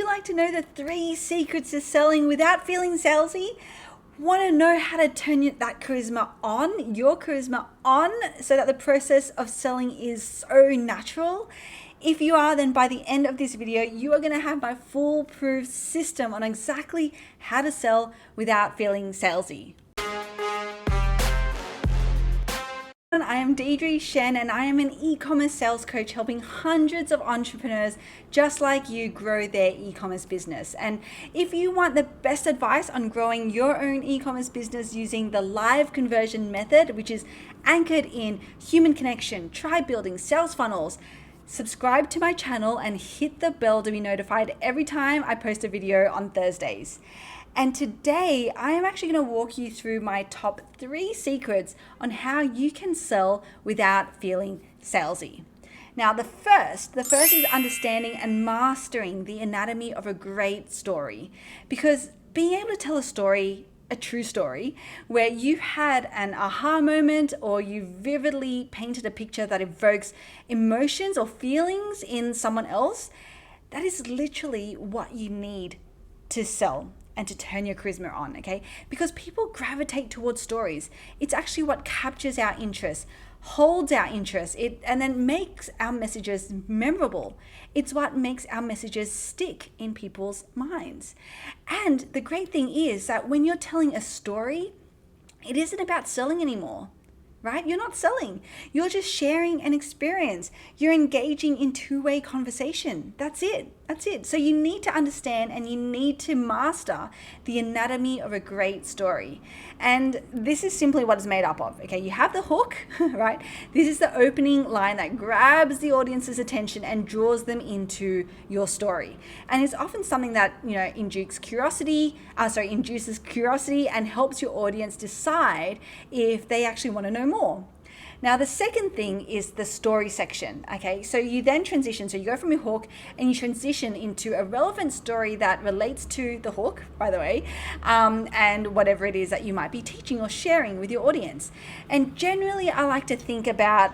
like to know the 3 secrets to selling without feeling salesy? Want to know how to turn that charisma on, your charisma on, so that the process of selling is so natural? If you are, then by the end of this video, you are going to have my foolproof system on exactly how to sell without feeling salesy. I am Deidre Shen, and I am an e-commerce sales coach helping hundreds of entrepreneurs just like you grow their e-commerce business. And if you want the best advice on growing your own e-commerce business using the live conversion method, which is anchored in human connection, tribe building, sales funnels, subscribe to my channel and hit the bell to be notified every time I post a video on Thursdays. And today I am actually going to walk you through my top 3 secrets on how you can sell without feeling salesy. Now, the first is understanding and mastering the anatomy of a great story, because being able to tell a story, a true story, where you've had an aha moment or you vividly painted a picture that evokes emotions or feelings in someone else, that is literally what you need to sell and to turn your charisma on, okay? Because people gravitate towards stories. It's actually what captures our interest, holds our interest, and then makes our messages memorable. It's what makes our messages stick in people's minds. And the great thing is that when you're telling a story, it isn't about selling anymore. Right? You're not selling. You're just sharing an experience. You're engaging in two-way conversation. That's it. So you need to understand and you need to master the anatomy of a great story. And this is simply what it's made up of. Okay, you have the hook, right? This is the opening line that grabs the audience's attention and draws them into your story. And it's often something that, induces curiosity and helps your audience decide if they actually want to know more. Now, the second thing is the story section, okay? So you then transition, so you go from your hook and you transition into a relevant story that relates to the hook, by the way, and whatever it is that you might be teaching or sharing with your audience. And generally, I like to think about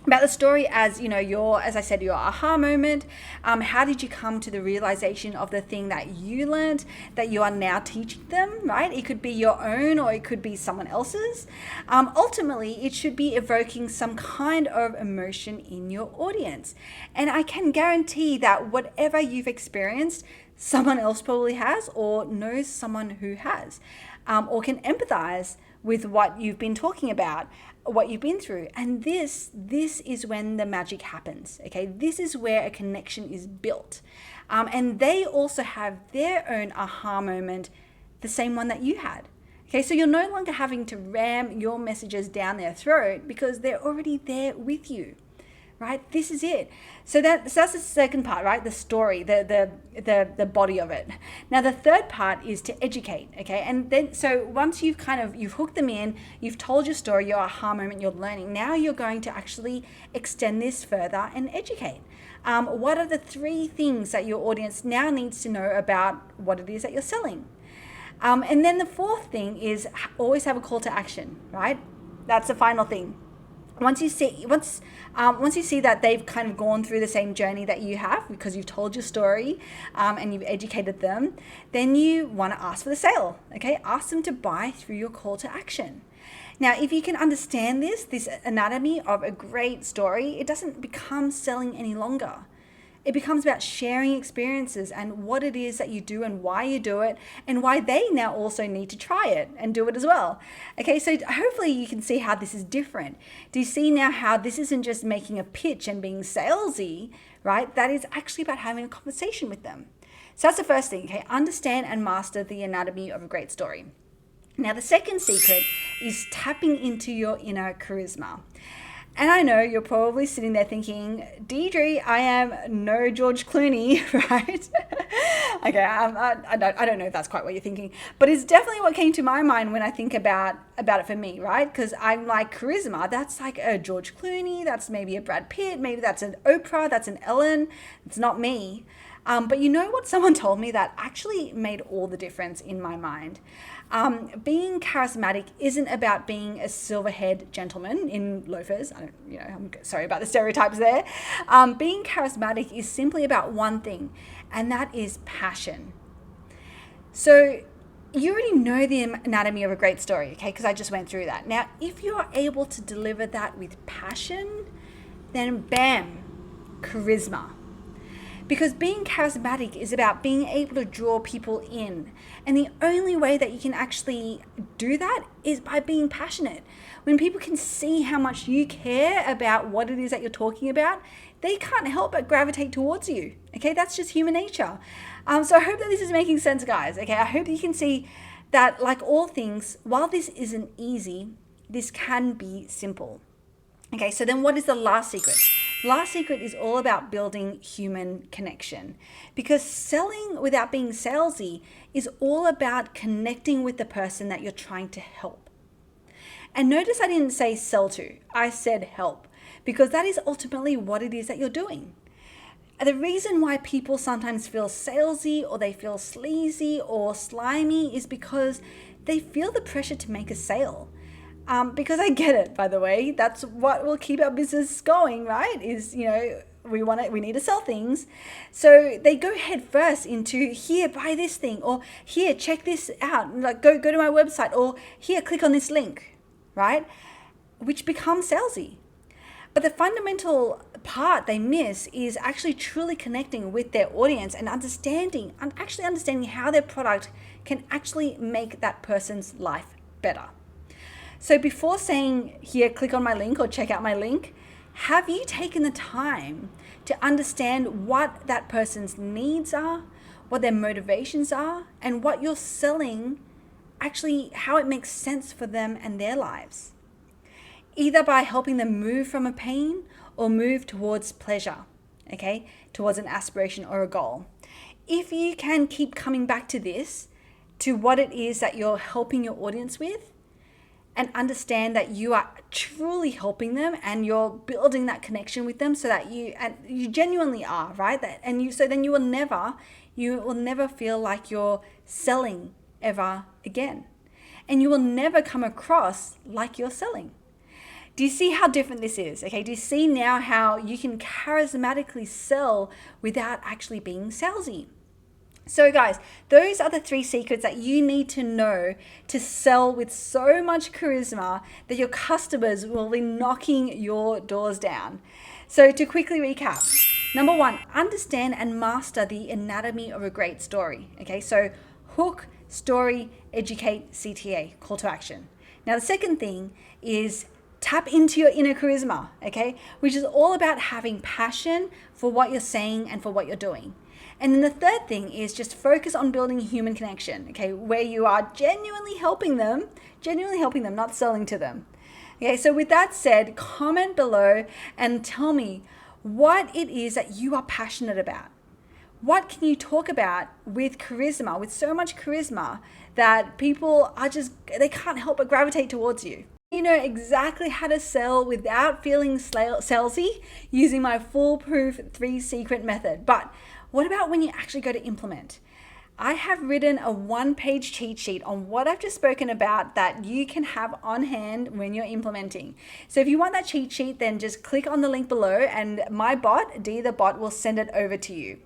the story as, as I said, your aha moment. How did you come to the realization of the thing that you learned that you are now teaching them, right? It could be your own or it could be someone else's. Ultimately, it should be evoking some kind of emotion in your audience. And I can guarantee that whatever you've experienced, someone else probably has or knows someone who has, or can empathize with what you've been talking about, what you've been through. And this is when the magic happens, okay? This is where a connection is built. And they also have their own aha moment, the same one that you had. Okay, so you're no longer having to ram your messages down their throat because they're already there with you. Right? This is it. So that's the second part, right? The story, the body of it. Now, the third part is to educate, okay? And then, so once you've hooked them in, you've told your story, your aha moment, you're learning. Now you're going to actually extend this further and educate. What are the 3 things that your audience now needs to know about what it is that you're selling? And then the 4th thing is always have a call to action, right? That's the final thing. Once you see that they've kind of gone through the same journey that you have because you've told your story and you've educated them, then you want to ask for the sale, okay? Ask them to buy through your call to action. Now, if you can understand this anatomy of a great story, it doesn't become selling any longer. It becomes about sharing experiences and what it is that you do and why you do it and why they now also need to try it and do it as well. Okay, so hopefully you can see how this is different. Do you see now how this isn't just making a pitch and being salesy, right? That is actually about having a conversation with them. So that's the first thing, okay? Understand and master the anatomy of a great story. Now, the second secret is tapping into your inner charisma. And I know you're probably sitting there thinking, Deidre, I am no George Clooney, right? Okay, I don't know if that's quite what you're thinking, but it's definitely what came to my mind when I think about it for me, right? Because I'm like, charisma, that's like a George Clooney, that's maybe a Brad Pitt, maybe that's an Oprah, that's an Ellen. It's not me. But you know what someone told me that actually made all the difference in my mind? Being charismatic isn't about being a silver-haired gentleman in loafers. I'm sorry about the stereotypes there. Being charismatic is simply about one thing, and that is passion. So you already know the anatomy of a great story, okay? Because I just went through that. Now, if you're able to deliver that with passion, then bam, charisma. Because being charismatic is about being able to draw people in. And the only way that you can actually do that is by being passionate. When people can see how much you care about what it is that you're talking about, they can't help but gravitate towards you. Okay, that's just human nature. So I hope that this is making sense, guys. Okay, I hope that you can see that, like all things, while this isn't easy, this can be simple. Okay, so then what is the last secret? The last secret is all about building human connection, because selling without being salesy is all about connecting with the person that you're trying to help. And notice I didn't say sell to, I said help, because that is ultimately what it is that you're doing. The reason why people sometimes feel salesy or they feel sleazy or slimy is because they feel the pressure to make a sale. Because I get it, by the way, that's what will keep our business going, right? Is, we need to sell things. So they go head first into, here, buy this thing, or here, check this out, like go to my website, or here, click on this link, right? Which becomes salesy. But the fundamental part they miss is actually truly connecting with their audience and understanding how their product can actually make that person's life better. So before saying, here, click on my link or check out my link, have you taken the time to understand what that person's needs are, what their motivations are, and what you're selling, actually how it makes sense for them and their lives? Either by helping them move from a pain or move towards pleasure, okay, towards an aspiration or a goal. If you can keep coming back to this, to what it is that you're helping your audience with, and understand that you are truly helping them and you're building that connection with them, so that you genuinely are, right? So then you will never feel like you're selling ever again. And you will never come across like you're selling. Do you see how different this is? Okay, do you see now how you can charismatically sell without actually being salesy? So guys, those are the 3 secrets that you need to know to sell with so much charisma that your customers will be knocking your doors down. So to quickly recap, number 1, understand and master the anatomy of a great story. Okay, so hook, story, educate, CTA, call to action. Now the second thing is tap into your inner charisma, okay, which is all about having passion for what you're saying and for what you're doing. And then the third thing is just focus on building human connection, okay, where you are genuinely helping them, not selling to them. Okay, so with that said, comment below and tell me what it is that you are passionate about. What can you talk about with charisma, with so much charisma that people they can't help but gravitate towards you? You know exactly how to sell without feeling salesy using my foolproof 3 secret method. But what about when you actually go to implement? I have written a 1-page cheat sheet on what I've just spoken about that you can have on hand when you're implementing. So if you want that cheat sheet, then just click on the link below and my bot, D the bot, will send it over to you.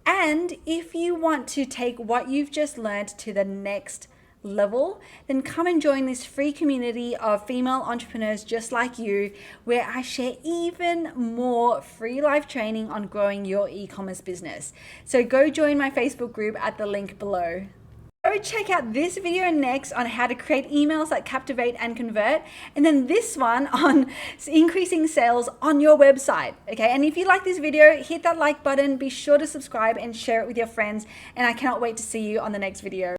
And if you want to take what you've just learned to the next level, then come and join this free community of female entrepreneurs just like you, where I share even more free live training on growing your e-commerce business. So go join my Facebook group at the link below. Go check out this video next on how to create emails that captivate and convert, and then this one on increasing sales on your website. Okay, and if you like this video, hit that like button, be sure to subscribe and share it with your friends, and I cannot wait to see you on the next video.